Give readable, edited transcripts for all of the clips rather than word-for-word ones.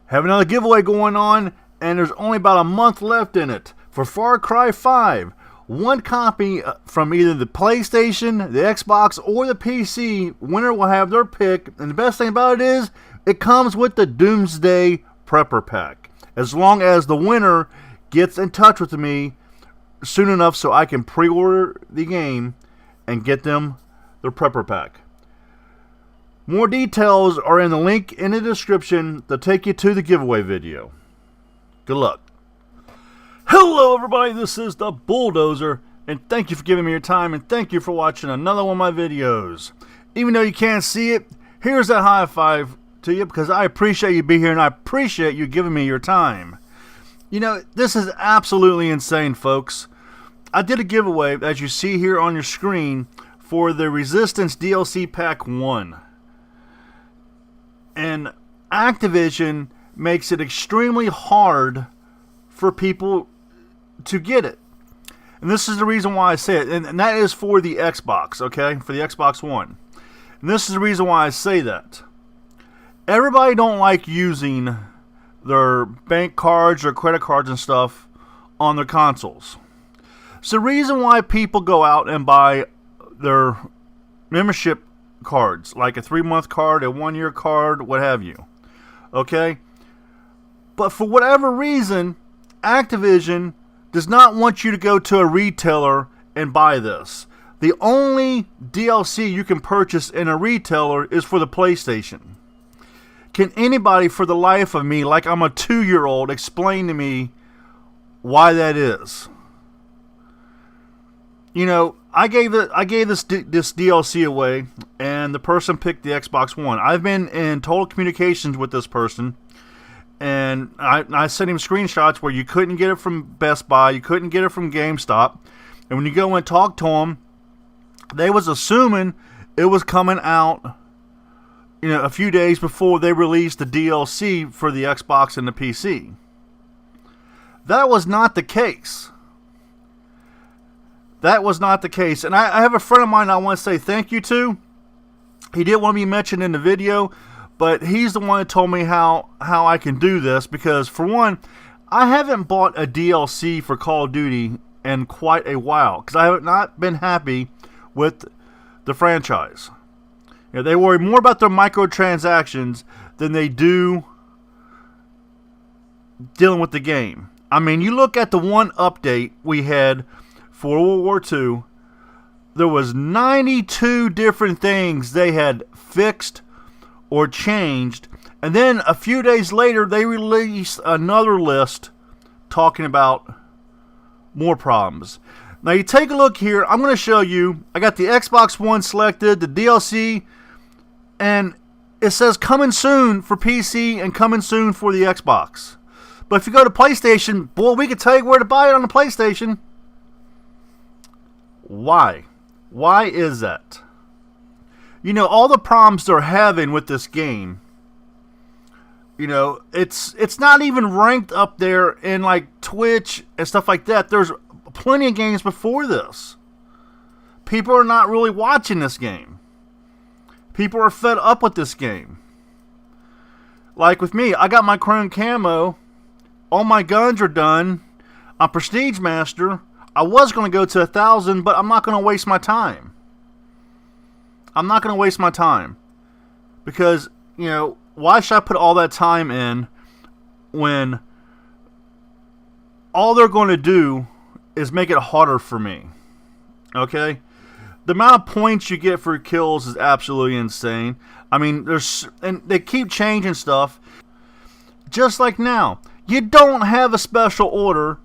Have another giveaway going on, and there's only about a month left in it for Far Cry 5. One copy from either the PlayStation, the Xbox, or the PC. Winner will have their pick, and the best thing about it is it comes with the Doomsday Prepper Pack. As long as the winner gets in touch with me soon enough so I can pre-order the game and get them their Prepper Pack. More details are in the link in the description to take you to the giveaway video. Good luck. Hello everybody, this is the Bulldozer, and thank you for giving me your time, and thank you for watching another one of my videos. Even though you can't see it, here's that high five to you, because I appreciate you being here, and I appreciate you giving me your time. You know, this is absolutely insane, folks. I did a giveaway, as you see here on your screen, for the Resistance DLC Pack 1. And Activision makes it extremely hard for people to get it. And this is the reason why I say it. And that is for the Xbox, okay? For the Xbox One. And this is the reason why I say that. Everybody don't like using their bank cards or credit cards and stuff on their consoles. So the reason why people go out and buy their membership cards, like a 3-month card, a 1-year card, what have you. Okay? But for whatever reason, Activision does not want you to go to a retailer and buy this. The only DLC you can purchase in a retailer is for the PlayStation. Can anybody, for the life of me, like I'm a 2-year-old, explain to me why that is? You know, I gave this DLC away, and the person picked the Xbox One. I've been in total communications with this person, and I sent him screenshots where you couldn't get it from Best Buy, you couldn't get it from Gamestop, and when you go and talk to them, they was assuming it was coming out, you know, a few days before they released the DLC for the Xbox and the PC. That was not the case. That was not the case. And I have a friend of mine I want to say thank you to. He didn't want to be mentioned in the video, but he's the one that told me how I can do this. Because, for one, I haven't bought a DLC for Call of Duty in quite a while. Because I have not been happy with the franchise. You know, they worry more about their microtransactions than they do dealing with the game. I mean, you look at the one update we had for World War II, there was 92 different things they had fixed or changed, and then a few days later they released another list talking about more problems. Now you take a look here, I'm going to show you, I got the Xbox One selected, the DLC, and it says coming soon for PC and coming soon for the Xbox. But if you go to PlayStation, boy, we can tell you where to buy it on the PlayStation. Why? Why is that? You know, all the problems they're having with this game, you know, it's not even ranked up there in like Twitch and stuff like that. There's plenty of games before this. People are not really watching this game. People are fed up with this game. Like with me, I got my Chrome Camo. All my guns are done. I'm Prestige Master. I was going to go to 1,000, but I'm not going to waste my time. I'm not going to waste my time. Because, you know, why should I put all that time in when all they're going to do is make it harder for me? Okay? The amount of points you get for kills is absolutely insane. I mean, and they keep changing stuff. Just like now. You don't have a special order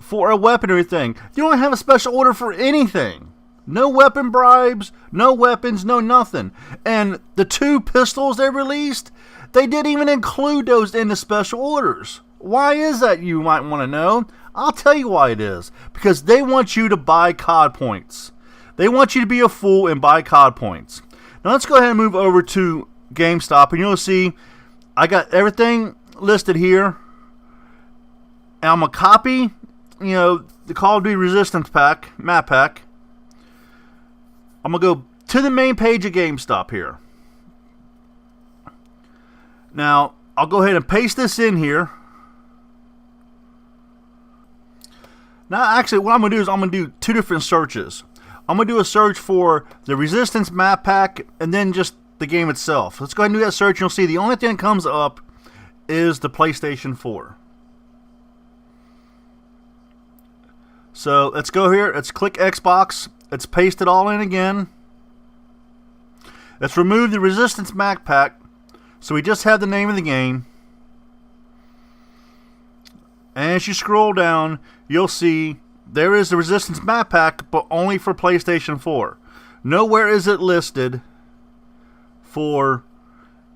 for a weaponry thing. You don't have a special order for anything. No weapon bribes, no weapons, no nothing. And the 2 pistols they released, they didn't even include those in the special orders. Why is that, you might want to know? I'll tell you why it is. Because they want you to buy COD points. They want you to be a fool and buy COD points. Now let's go ahead and move over to GameStop, and you'll see I got everything listed here And I'm going to copy, the Call of Duty Resistance pack, map pack. I'm going to go to the main page of GameStop here. Now, I'll go ahead and paste this in here. Now, actually, what I'm going to do is I'm going to do two different searches. I'm going to do a search for the Resistance map pack and then just the game itself. Let's go ahead and do that search. You'll see the only thing that comes up is the PlayStation 4. So let's go here. Let's click Xbox. Let's paste it all in again. Let's remove the Resistance map pack. So we just have the name of the game. And as you scroll down, you'll see there is the Resistance map pack, but only for PlayStation 4. Nowhere is it listed for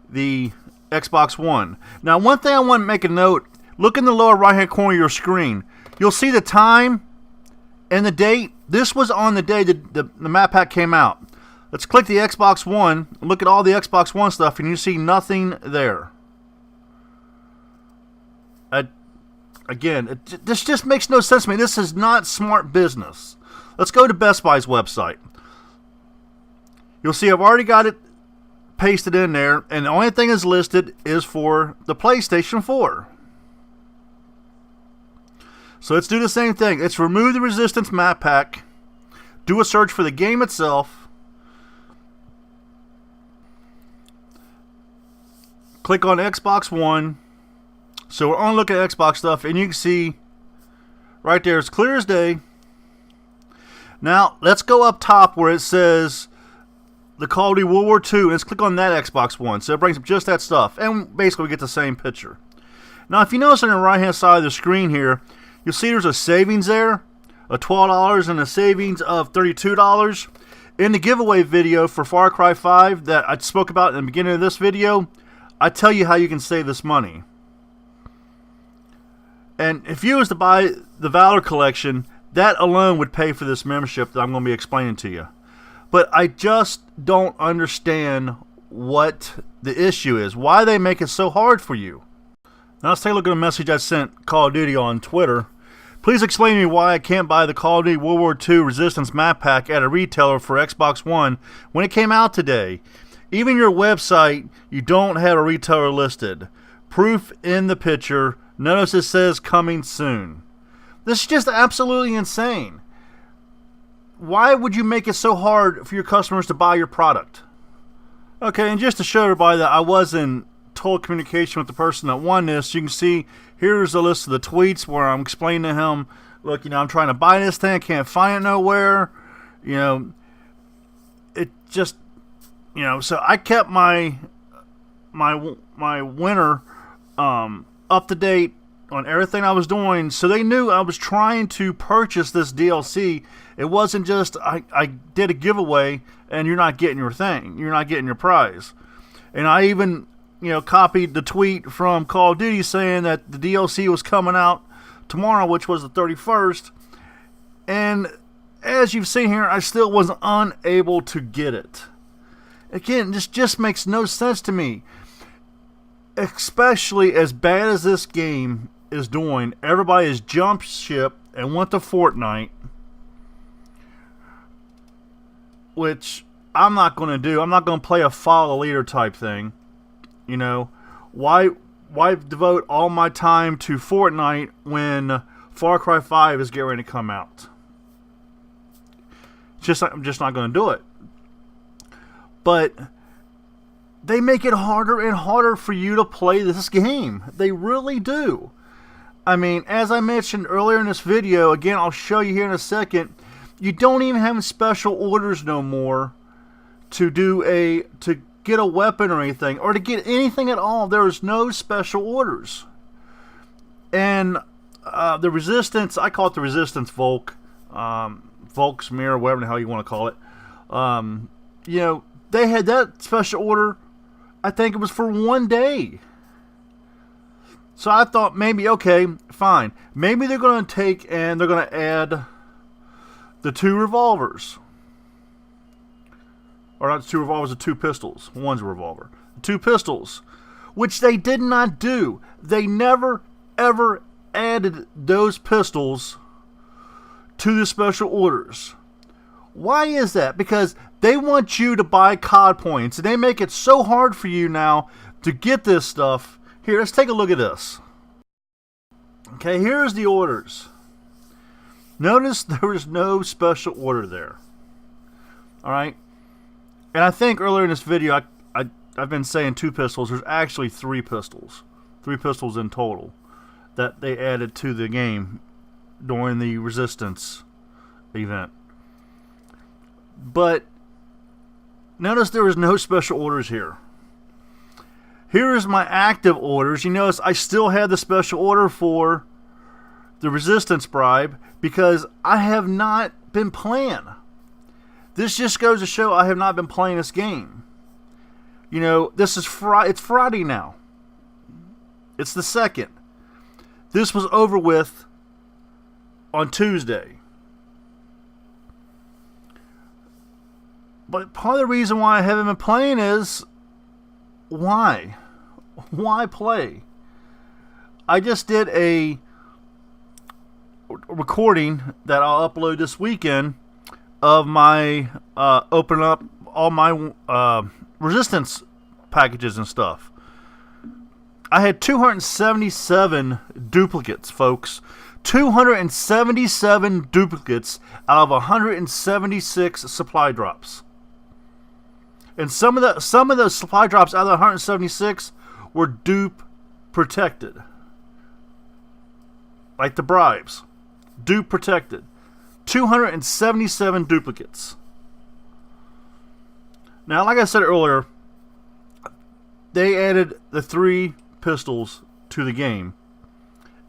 the Xbox One. Now, one thing I want to make a note, look in the lower right-hand corner of your screen. You'll see the time and the date. This was on the day the map pack came out. Let's click the Xbox One, look at all the Xbox One stuff, and you see nothing there. Again, this just makes no sense to me. This is not smart business. Let's go to Best Buy's website. You'll see I've already got it pasted in there, and the only thing is listed is for the PlayStation 4. So let's do the same thing. Let's remove the Resistance map pack, do a search for the game itself, click on Xbox One. So we're only looking at Xbox stuff, and you can see right there, it's clear as day. Now, let's go up top where it says the Call of Duty World War II, and let's click on that Xbox One. So it brings up just that stuff, and basically we get the same picture. Now, if you notice on the right-hand side of the screen here, you'll see there's a savings there, of $12 and a savings of $32. In the giveaway video for Far Cry 5 that I spoke about in the beginning of this video, I tell you how you can save this money. And if you was to buy the Valor Collection, that alone would pay for this membership that I'm going to be explaining to you. But I just don't understand what the issue is. Why they make it so hard for you. Now let's take a look at a message I sent Call of Duty on Twitter. Please explain to me why I can't buy the Call of Duty World War II Resistance map pack at a retailer for Xbox One when it came out today. Even your website, you don't have a retailer listed. Proof in the picture. Notice it says coming soon. This is just absolutely insane. Why would you make it so hard for your customers to buy your product? Okay, and just to show everybody that I was in total communication with the person that won this, you can see here's a list of the tweets where I'm explaining to him, look, I'm trying to buy this thing, I can't find it nowhere. It just, so I kept my winner up to date on everything I was doing, so they knew I was trying to purchase this DLC. It wasn't just I did a giveaway and you're not getting your thing, you're not getting your prize. And I even copied the tweet from Call of Duty saying that the DLC was coming out tomorrow, which was the 31st, and as you've seen here, I still was unable to get it. Again, this just makes no sense to me. Especially as bad as this game is doing, everybody has jumped ship and went to Fortnite, which I'm not going to do. I'm not going to play a follow the leader type thing. Why devote all my time to Fortnite when Far Cry 5 is getting ready to come out? I'm just not going to do it. But they make it harder and harder for you to play this game. They really do. I mean, as I mentioned earlier in this video, again, I'll show you here in a second, you don't even have special orders no more to get a weapon or anything, or to get anything at all. There is no special orders. And the Resistance, I call it the Resistance Volk, Volk's Mirror, whatever the hell you want to call it. They had that special order, I think it was for 1 day. So I thought maybe, okay, fine. Maybe they're going to take and they're going to add the 2 revolvers. Or not the 2 revolvers, the 2 pistols. One's a revolver. The 2 pistols. Which they did not do. They never, ever, added those pistols to the special orders. Why is that? Because they want you to buy COD points, and they make it so hard for you now to get this stuff. Here, let's take a look at this. Okay, here's the orders. Notice there was no special order there. Alright? And I think earlier in this video, I've been saying 2 pistols. There's actually 3 pistols. 3 pistols in total that they added to the game during the Resistance event. But notice there was no special orders here. Here is my active orders. You notice I still had the special order for the Resistance bribe because I have not been playing. This just goes to show I have not been playing this game. You know, this is it's Friday now. It's the 2nd. This was over with on Tuesday. But part of the reason why I haven't been playing is why? Why play? I just did a recording that I'll upload this weekend of my opening up all my Resistance packages and stuff. I had 277 duplicates, folks. 277 duplicates out of 176 supply drops. And some of the supply drops out of the 176 were dupe protected. Like the bribes. Dupe protected. 277 duplicates. Now, like I said earlier, they added the 3 pistols to the game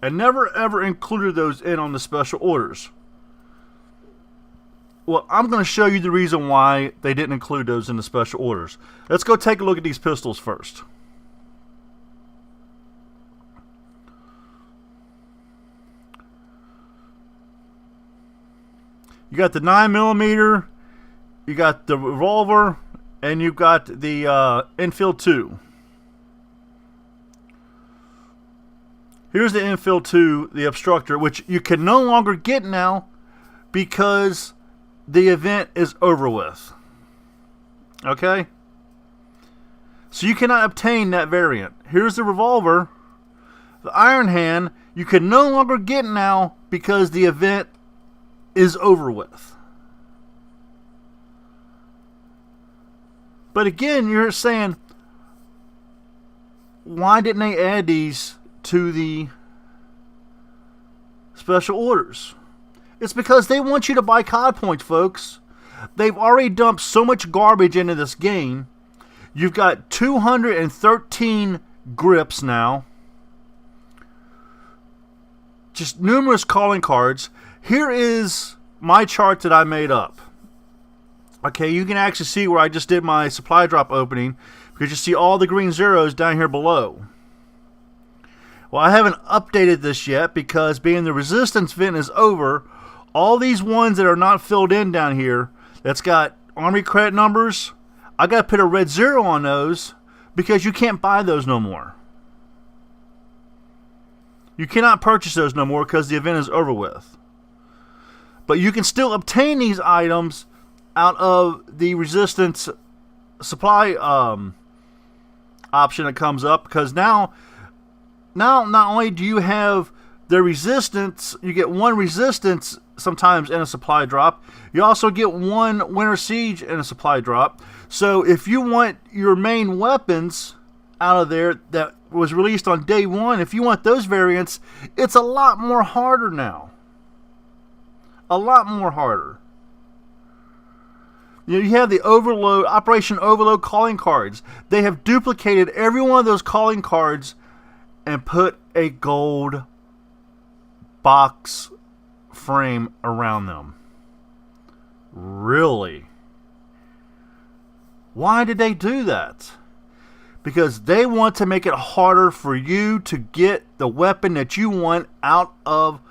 and never ever included those in on the special orders. Well, I'm going to show you the reason why they didn't include those in the special orders. Let's go take a look at these pistols first. You got the 9mm, you got the revolver, and you've got the Enfield 2. Here's the Enfield 2, the Obstructor, which you can no longer get now because the event is over with. Okay? So you cannot obtain that variant. Here's the revolver. The Iron Hand, you can no longer get now because the event is over with. But again, you're saying, why didn't they add these to the special orders? It's because they want you to buy COD points, folks. They've already dumped so much garbage into this game. You've got 213 grips now. Just numerous calling cards. Here is my chart that I made up. Okay, you can actually see where I just did my supply drop opening because you see all the green zeros down here below. Well, I haven't updated this yet because being the Resistance event is over, all these ones that are not filled in down here that's got Army credit numbers, I got to put a red 0 on those because you can't buy those no more. You cannot purchase those no more because the event is over with. But you can still obtain these items out of the Resistance supply option that comes up, because now not only do you have the Resistance, you get 1 Resistance sometimes in a supply drop, you also get 1 Winter Siege in a supply drop. So if you want your main weapons out of there that was released on day 1, if you want those variants, it's a lot more harder now. A lot more harder. You have the Overload, Operation Overload calling cards. They have duplicated every one of those calling cards and put a gold box frame around them. Really? Why did they do that? Because they want to make it harder for you to get the weapon that you want out of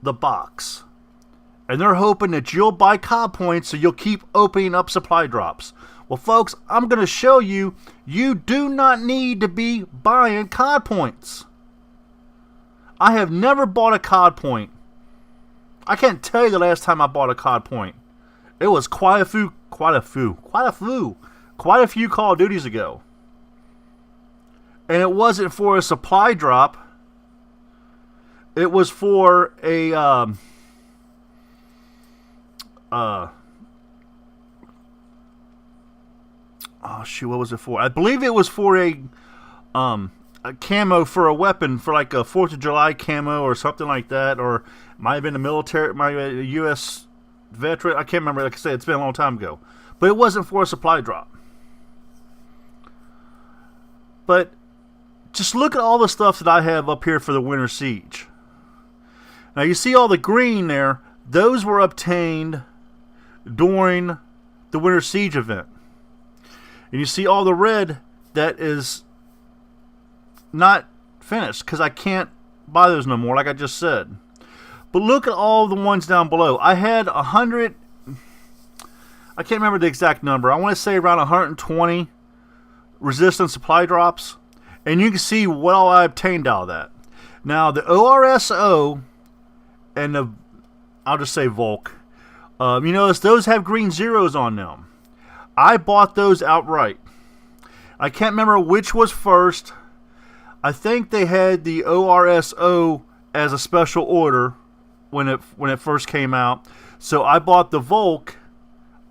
the box. And they're hoping that you'll buy COD points so you'll keep opening up supply drops. Well, folks, I'm going to show you, you do not need to be buying COD points. I have never bought a COD point. I can't tell you the last time I bought a COD point. It was quite a few Call of Duties ago. And it wasn't for a supply drop. It was for a oh shoot, what was it for? I believe it was for a camo for a weapon, for like a 4th of July camo or something like that, or might have been a military, might have been a U.S. veteran. I can't remember. Like I said, it's been a long time ago. But it wasn't for a supply drop. But just look at all the stuff that I have up here for the Winter Siege. Now you see all the green there. Those were obtained during the Winter Siege event. And you see all the red that is not finished because I can't buy those no more, like I just said. But look at all the ones down below. I had 100, I can't remember the exact number. I want to say around 120 resistance supply drops. And you can see what all I obtained out of that. Now the ORSO and the, I'll just say Volk, you notice those have green zeros on them. I bought those outright. I can't remember which was first. I think they had the ORSO as a special order when it first came out. So I bought the Volk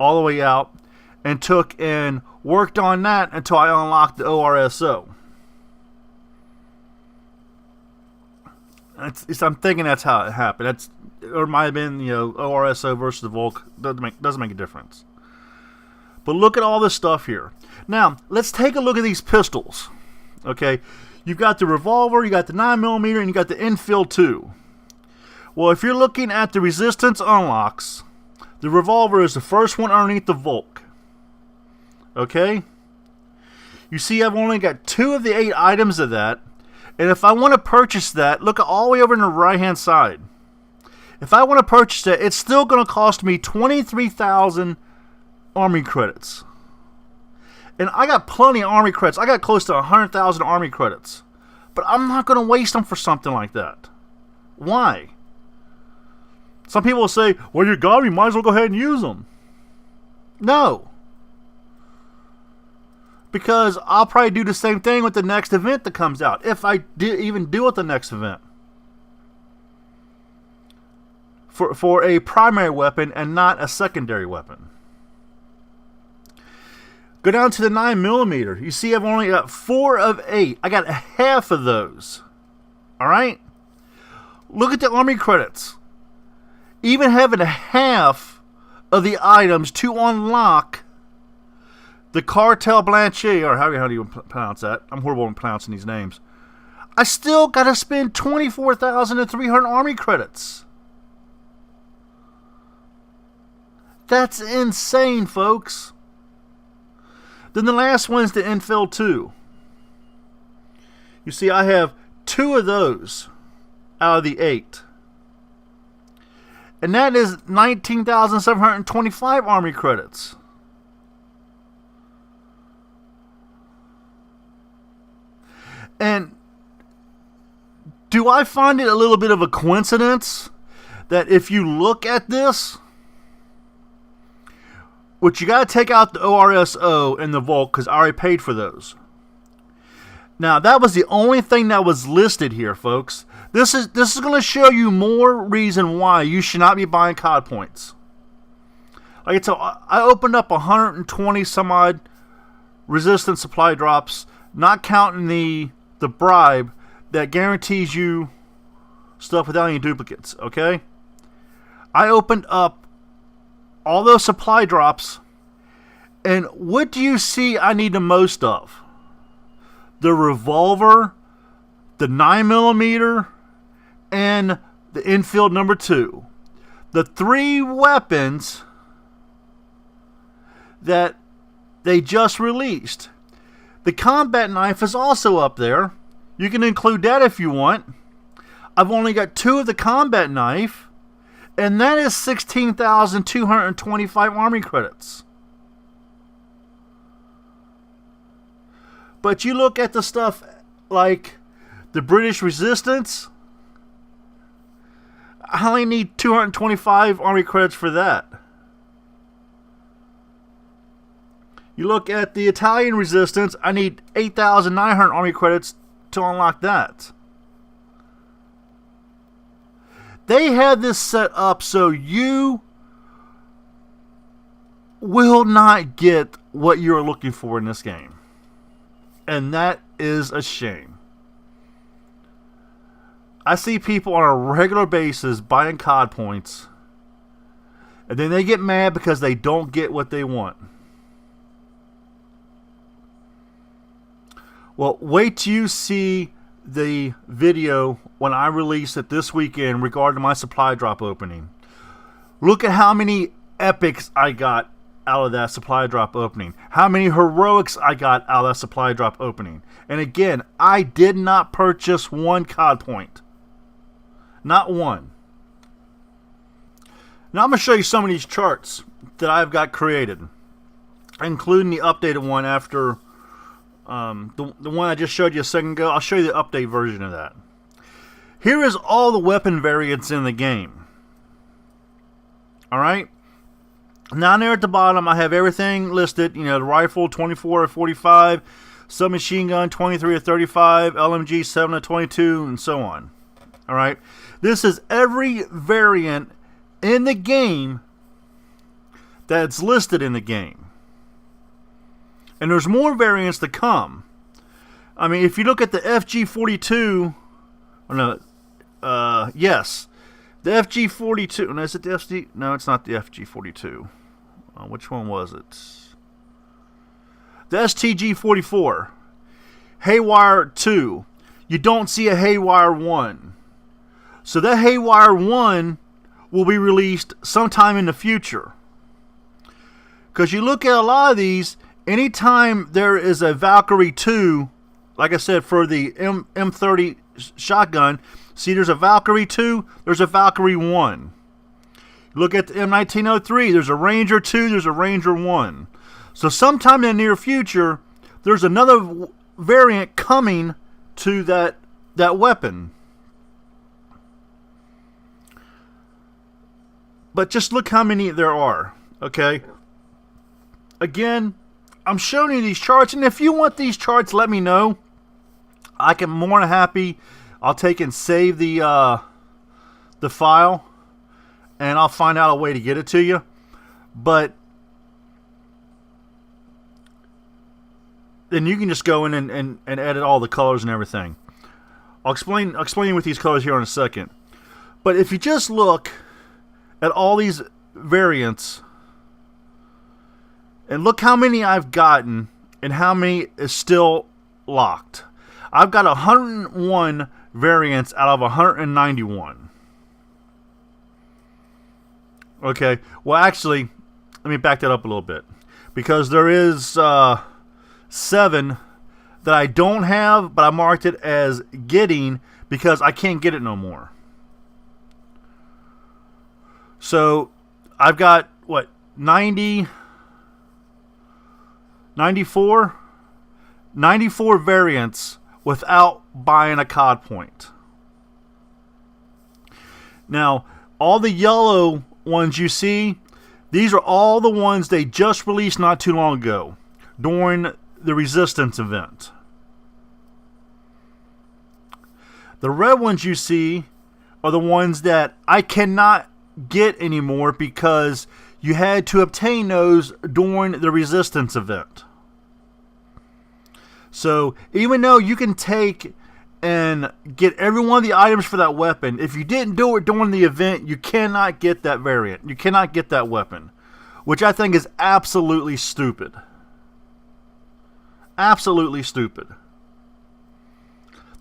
all the way out and took and worked on that until I unlocked the ORSO. I'm thinking that's how it happened. Or it might have been, ORSO versus the Volk. Doesn't make a difference. But look at all this stuff here. Now, let's take a look at these pistols. Okay, you've got the revolver, you got the 9mm, and you got the infill too. Well, if you're looking at the resistance unlocks, the revolver is the first one underneath the Volk. Okay? You see I've only got 2 of the 8 items of that. And if I want to purchase that, look all the way over on the right-hand side. If I want to purchase that, it's still going to cost me 23,000 Army credits. And I got plenty of Army credits. I got close to 100,000 Army credits. But I'm not going to waste them for something like that. Why? Some people will say, well, you got them, you might as well go ahead and use them. No. Because I'll probably do the same thing with the next event that comes out. If I even do it the next event. For a primary weapon and not a secondary weapon. Go down to the 9mm. You see I've only got 4 of 8. I got half of those. Alright? Look at the Army credits. Even having half of the items to unlock the Cartel Blanchet, or how do you pronounce that? I'm horrible in pronouncing these names. I still got to spend 24,300 Army credits. That's insane, folks. Then the last one's the infill 2. You see, I have 2 of those out of the 8. And that is 19,725 Army credits. And do I find it a little bit of a coincidence that if you look at this, which you got to take out the ORSO and the Volk because I already paid for those. Now, that was the only thing that was listed here, folks. This is going to show you more reason why you should not be buying COD points. Like I said, I opened up 120 some odd resistance supply drops, not counting the bribe that guarantees you stuff without any duplicates, okay? I opened up all those supply drops, and what do you see I need the most of? The revolver, the 9mm, and the infield number 2. The 3 weapons that they just released. The combat knife is also up there. You can include that if you want. I've only got 2 of the combat knife, and that is 16,225 Army credits. But you look at the stuff like the British Resistance, I only need 225 army credits for that. You look at the Italian resistance, I need 8,900 army credits to unlock that. They had this set up so you will not get what you're looking for in this game. And that is a shame. I see people on a regular basis buying COD points, and then they get mad because they don't get what they want. Well, wait till you see the video when I release it this weekend regarding my supply drop opening. Look at how many epics I got out of that supply drop opening. How many heroics I got out of that supply drop opening. And again, I did not purchase one COD point. Not one. Now I'm going to show you some of these charts that I've got created, including the updated one after the one I just showed you a second ago. I'll show you the update version of that. Here is all the weapon variants in the game. Alright? Down there at the bottom, I have everything listed. You know, the rifle, 24 or 45. Submachine gun, 23 or 35. LMG, 7 or 22, and so on. Alright? This is every variant in the game that's listed in the game. And there's more variants to come. I mean, if you look at the FG42, yes, the FG42. No, is it the FG? No, it's not the FG42. Which one was it? The STG44. Haywire 2. You don't see a Haywire 1. So that Haywire 1 will be released sometime in the future. Because you look at a lot of these, anytime there is a Valkyrie 2, like I said, for the M30 shotgun, see there's a Valkyrie 2, there's a Valkyrie 1. Look at the M1903, there's a Ranger 2, there's a Ranger 1. So sometime in the near future, there's another variant coming to that weapon. But just look how many there are, okay? Again, I'm showing you these charts, and if you want these charts, let me know. I can more than happy. I'll take and save the file, and I'll find out a way to get it to you. But then you can just go in and edit all the colors and everything. I'll explain with these colors here in a second. But if you just look at all these variants, and look how many I've gotten and how many is still locked. I've got 101 variants out of 191. Okay, well actually, let me back that up a little bit. Because there is 7 that I don't have, but I marked it as getting because I can't get it no more. So I've got, what, 94 variants without buying a COD point. Now, all the yellow ones you see, these are all the ones they just released not too long ago during the Resistance event. The red ones you see are the ones that I cannot get anymore because you had to obtain those during the Resistance event. So even though you can take and get every one of the items for that weapon, if you didn't do it during the event, you cannot get that variant. You cannot get that weapon, which I think is absolutely stupid. Absolutely stupid.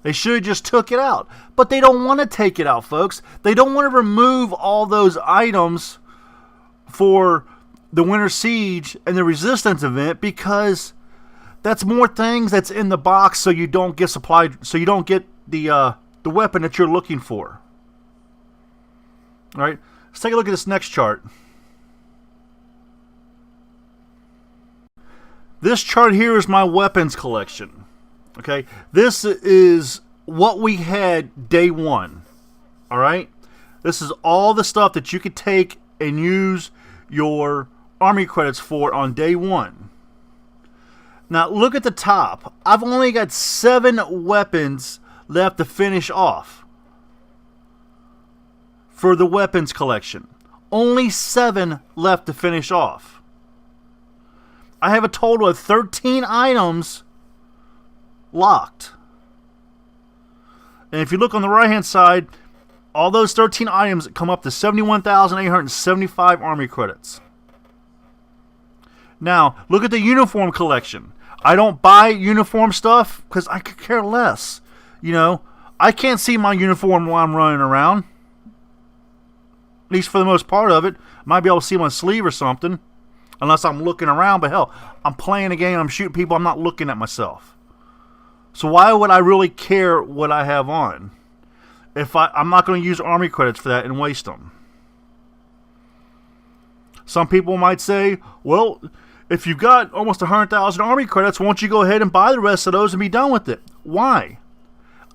They should have just took it out. But they don't want to take it out, folks. They don't want to remove all those items for the Winter Siege and the Resistance event because that's more things that's in the box so you don't get supplied, so you don't get the weapon that you're looking for. All right, let's take a look at this next chart. This chart here is my weapons collection. Okay, this is what we had day one. All right, This is all the stuff that you could take and use your army credits for on day one. Now look at the top. I've only got 7 weapons left to finish off for the weapons collection. Only 7 left to finish off. I have a total of 13 items locked. And if you look on the right hand side, all those 13 items come up to 71,875 army credits. Now, look at the uniform collection. I don't buy uniform stuff because I could care less. You know, I can't see my uniform while I'm running around. At least for the most part of it. Might be able to see my sleeve or something. Unless I'm looking around. But hell, I'm playing a game, I'm shooting people, I'm not looking at myself. So why would I really care what I have on? If I'm not going to use army credits for that and waste them. Some people might say, well, if you've got almost 100,000 army credits, why don't you go ahead and buy the rest of those and be done with it? Why?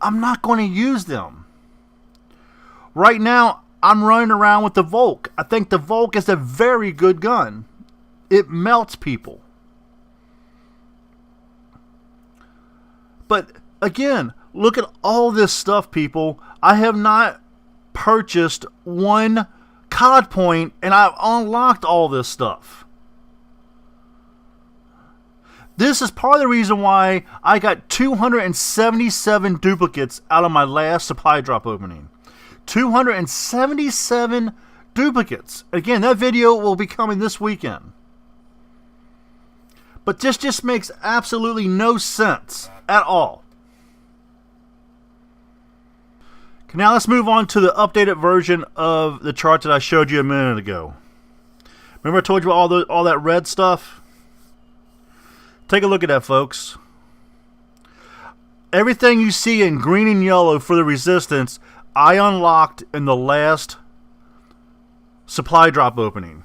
I'm not going to use them. Right now, I'm running around with the Volk. I think the Volk is a very good gun. It melts people. But again, look at all this stuff, people. I have not purchased one COD point, and I've unlocked all this stuff. This is part of the reason why I got 277 duplicates out of my last supply drop opening. 277 duplicates. Again, that video will be coming this weekend. But this just makes absolutely no sense at all. Okay, now let's move on to the updated version of the chart that I showed you a minute ago. Remember I told you about all that red stuff? Take a look at that, folks. Everything you see in green and yellow for the resistance, I unlocked in the last supply drop opening.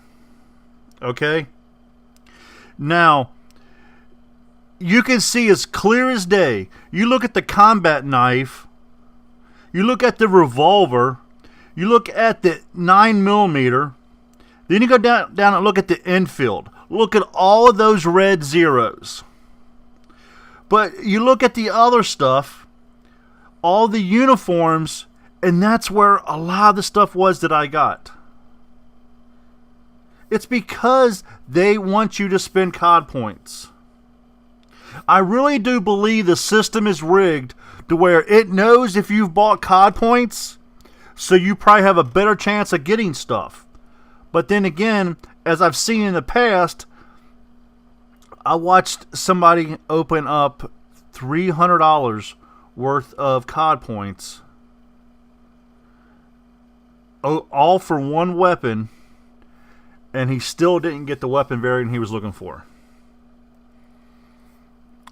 Okay? Now, you can see as clear as day. You look at the combat knife. You look at the revolver. You look at the 9mm. Then you go down and look at the infield. Look at all of those red zeros. But you look at the other stuff, all the uniforms, and that's where a lot of the stuff was that I got. It's because they want you to spend COD points. I really do believe the system is rigged to where it knows if you've bought COD points, so you probably have a better chance of getting stuff. But then again, as I've seen in the past, I watched somebody open up $300 worth of COD points, all for one weapon, and he still didn't get the weapon variant he was looking for.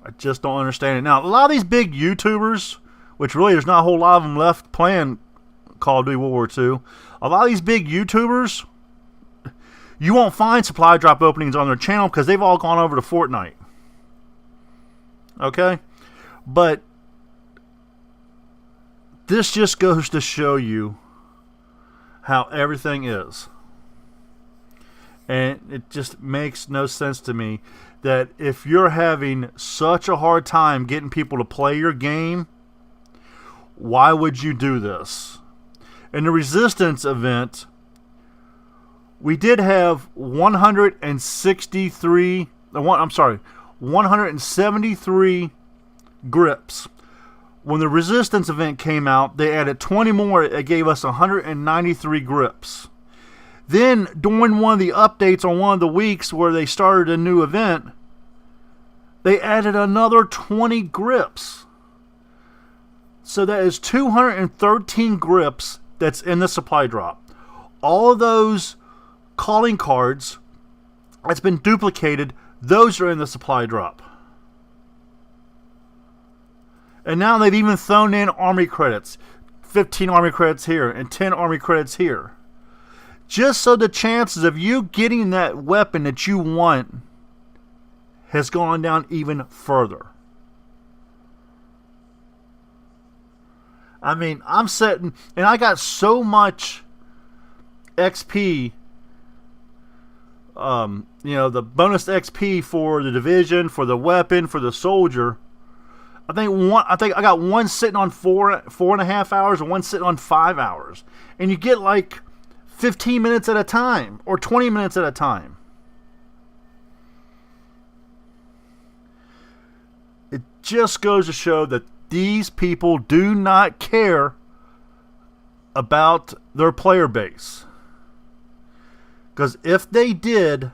I just don't understand it. Now, a lot of these big YouTubers, which really there's not a whole lot of them left playing Call of Duty World War II, a lot of these big YouTubers, you won't find supply drop openings on their channel because they've all gone over to Fortnite. Okay? But this just goes to show you how everything is. And it just makes no sense to me that if you're having such a hard time getting people to play your game, why would you do this? In the Resistance event, we did have 173 grips. When the Resistance event came out, they added 20 more. It gave us 193 grips. Then, during one of the updates on one of the weeks where they started a new event, they added another 20 grips. So that is 213 grips that's in the supply drop. All of those calling cards that's been duplicated, those are in the supply drop. And now they've even thrown in army credits. 15 army credits here and 10 army credits here. Just so the chances of you getting that weapon that you want has gone down even further. I mean, I'm sitting, and I got so much XP. The bonus XP for the division, for the weapon, for the soldier. I think I got one sitting on 4.5 hours, and one sitting on 5 hours, and you get like 15 minutes at a time or 20 minutes at a time. It just goes to show that these people do not care about their player base. Because if they did,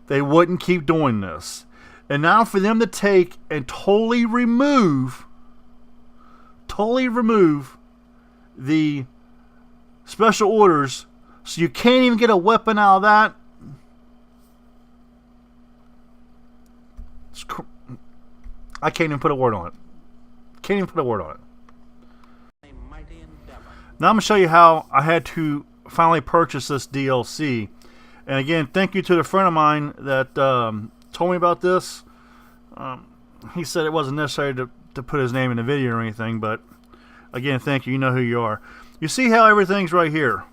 they wouldn't keep doing this. And now for them to take and totally remove the special orders, so you can't even get a weapon out of that. I can't even put a word on it. Now I'm going to show you how I had to finally purchase this DLC. And again, thank you to the friend of mine that told me about this. He said it wasn't necessary to put his name in the video or anything, but again, thank you. You know who you are. You see how everything's right here.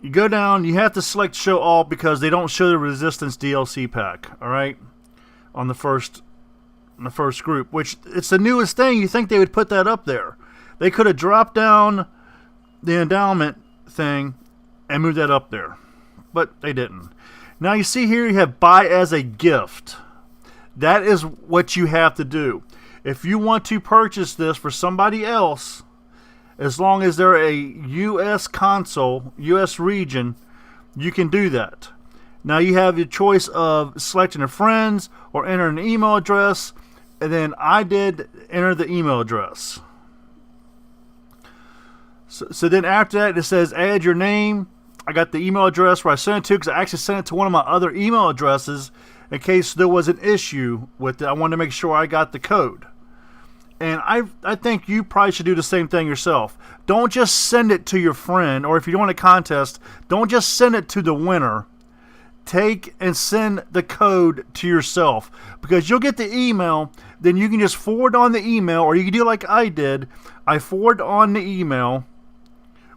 You go down, you have to select show all because they don't show the Resistance DLC pack, alright? On the first group, which it's the newest thing. You think they would put that up there. They could have dropped down the endowment thing and moved that up there, but they didn't. Now you see here you have buy as a gift. That is what you have to do. If you want to purchase this for somebody else, as long as they're a U.S. console, U.S. region, you can do that. Now you have your choice of selecting a friends or enter an email address, and then I did enter the email address. So then after that, it says add your name. I got the email address where I sent it to, because I actually sent it to one of my other email addresses in case there was an issue with it. I wanted to make sure I got the code. And I think you probably should do the same thing yourself. Don't just send it to your friend, or if you're doing a contest, don't just send it to the winner. Take and send the code to yourself, because you'll get the email, then you can just forward on the email, or you can do like I did. I forward on the email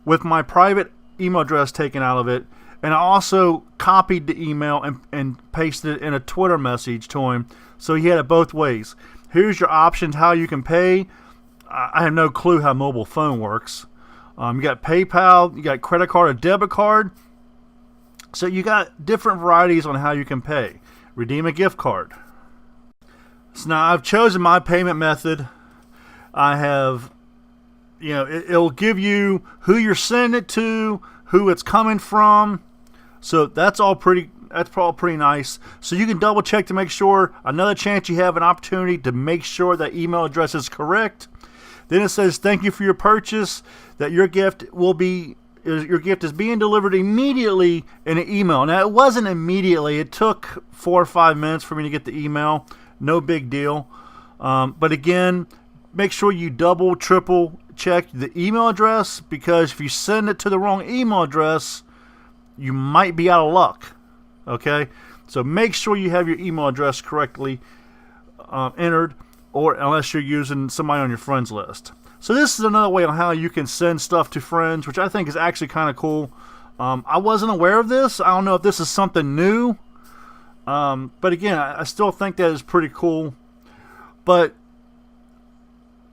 with my private email address taken out of it, and I also copied the email and pasted it in a Twitter message to him, so he had it both ways. Here's your options how you can pay. I have no clue how mobile phone works. You got PayPal, you got credit card or debit card. So you got different varieties on how you can pay. Redeem a gift card. So now I've chosen my payment method. I have, it'll give you who you're sending it to, who it's coming from. So that's all pretty nice. So you can double check to make sure, another chance you have an opportunity to make sure that email address is correct. Then it says thank you for your purchase, that your gift is being delivered immediately in an email. Now it wasn't immediately, it took 4 or 5 minutes for me to get the email. No big deal. But again, make sure you double, triple check the email address, because if you send it to the wrong email address, you might be out of luck. Okay, so make sure you have your email address correctly entered, or unless you're using somebody on your friends list. So this is another way on how you can send stuff to friends, which I think is actually kind of cool. I wasn't aware of this. I don't know if this is something new, but again, I still think that is pretty cool. But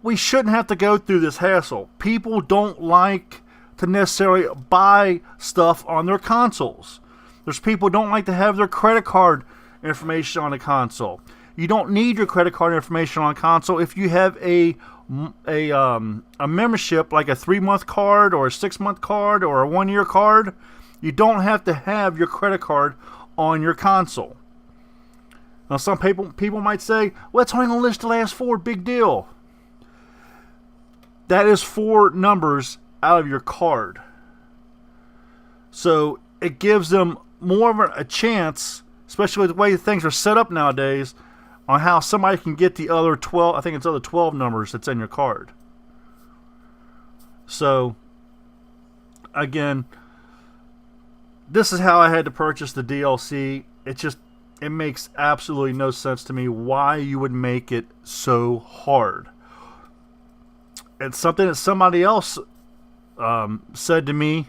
we shouldn't have to go through this hassle. People don't like to necessarily buy stuff on their consoles. There's people who don't like to have their credit card information on a console. You don't need your credit card information on a console if you have a membership, like a 3-month card or a 6-month card or a 1-year card. You don't have to have your credit card on your console. Now some people might say, well, it's only going to list the last 4, big deal. That is 4 numbers out of your card. So it gives them more of a chance, especially with the way things are set up nowadays, on how somebody can get the other 12, I think it's other 12 numbers that's in your card. So, again, this is how I had to purchase the DLC. It makes absolutely no sense to me why you would make it so hard. It's something that somebody else said to me,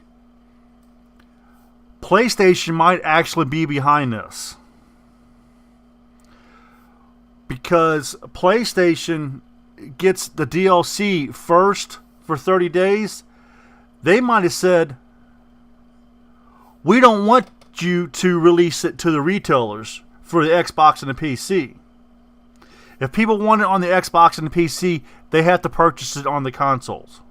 PlayStation might actually be behind this. Because PlayStation gets the DLC first for 30 days, they might have said, we don't want you to release it to the retailers for the Xbox and the PC. If people want it on the Xbox and the PC, they have to purchase it on the consoles.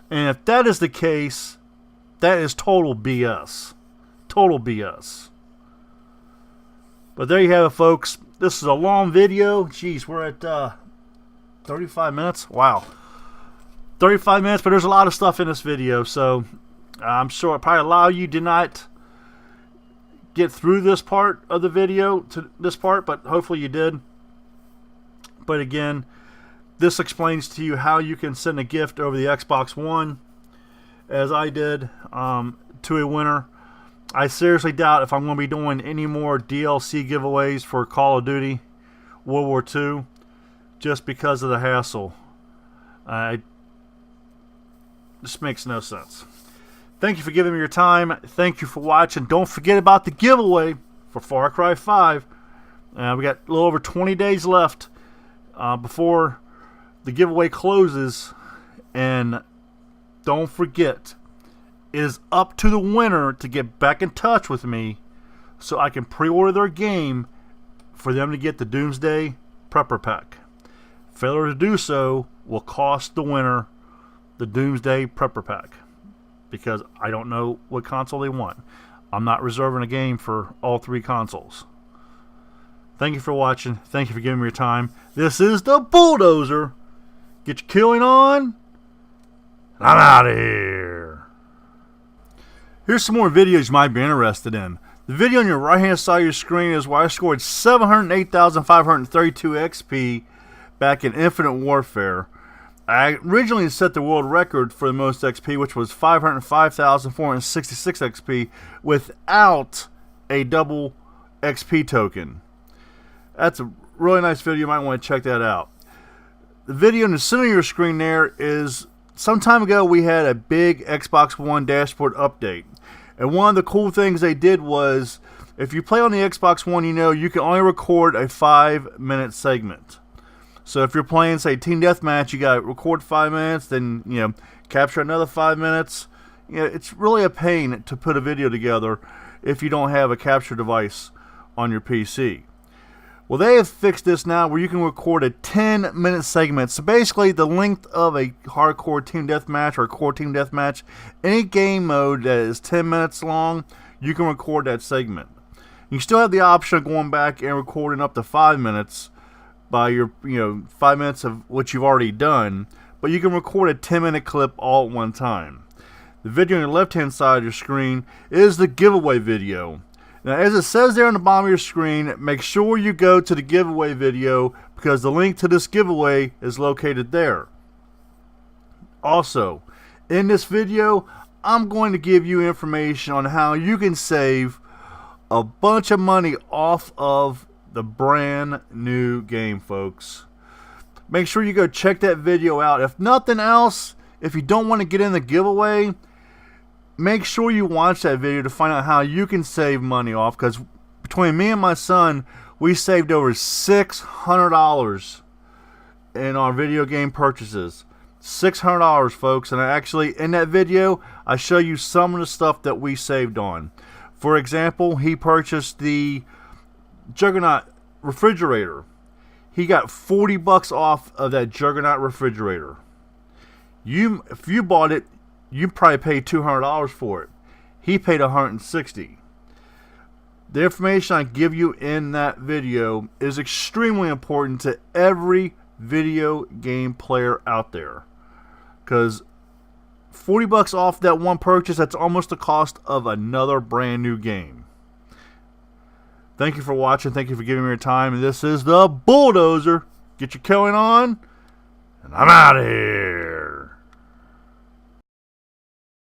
And if that is the case, that is total BS. Total BS. But there you have it, folks. This is a long video. Jeez, we're at 35 minutes. Wow. 35 minutes, but there's a lot of stuff in this video. So I'm sure probably a lot of you did not get through this part of the video to this part, but hopefully you did. But again, this explains to you how you can send a gift over the Xbox One, as I did, to a winner. I seriously doubt if I'm going to be doing any more DLC giveaways for Call of Duty World War II, just because of the hassle. This makes no sense. Thank you for giving me your time. Thank you for watching. Don't forget about the giveaway for Far Cry 5. We got a little over 20 days left before the giveaway closes. And don't forget, it is up to the winner to get back in touch with me so I can pre-order their game for them to get the Doomsday Prepper Pack. Failure to do so will cost the winner the Doomsday Prepper Pack, because I don't know what console they want. I'm not reserving a game for all three consoles. Thank you for watching. Thank you for giving me your time. This is the Bulldozer. Get your killing on. I'm out of here. Here's some more videos you might be interested in. The video on your right hand side of your screen is where I scored 708,532 XP back in Infinite Warfare. I originally set the world record for the most XP, which was 505,466 XP without a double XP token. That's a really nice video. You might want to check that out. The video in the center of your screen there is, some time ago we had a big Xbox One dashboard update. And one of the cool things they did was, if you play on the Xbox One, you know you can only record a 5-minute segment. So if you're playing, say, Team Deathmatch, you got to record 5 minutes, then, capture another 5 minutes. It's really a pain to put a video together if you don't have a capture device on your PC. Well, they have fixed this now where you can record a 10-minute segment. So basically, the length of a hardcore Team Deathmatch or a core Team Deathmatch, any game mode that is 10 minutes long, you can record that segment. You still have the option of going back and recording up to 5 minutes by your 5 minutes of what you've already done, but you can record a 10-minute clip all at one time. The video on the left hand side of your screen is the giveaway video. Now, as it says there on the bottom of your screen, make sure you go to the giveaway video, because the link to this giveaway is located there. Also, in this video, I'm going to give you information on how you can save a bunch of money off of the brand new game, folks. Make sure you go check that video out. If nothing else, if you don't want to get in the giveaway, make sure you watch that video to find out how you can save money off, because between me and my son, we saved over $600 in our video game purchases. $600, folks. And actually, in that video, I show you some of the stuff that we saved on. For example, he purchased the Juggernaut refrigerator. He got $40 off of that Juggernaut refrigerator. If you bought it, you probably paid $200 for it. He paid $160. The information I give you in that video is extremely important to every video game player out there, because $40 off that one purchase, that's almost the cost of another brand new game. Thank you for watching. Thank you for giving me your time. And this is the Bulldozer. Get your killing on, and I'm out of here.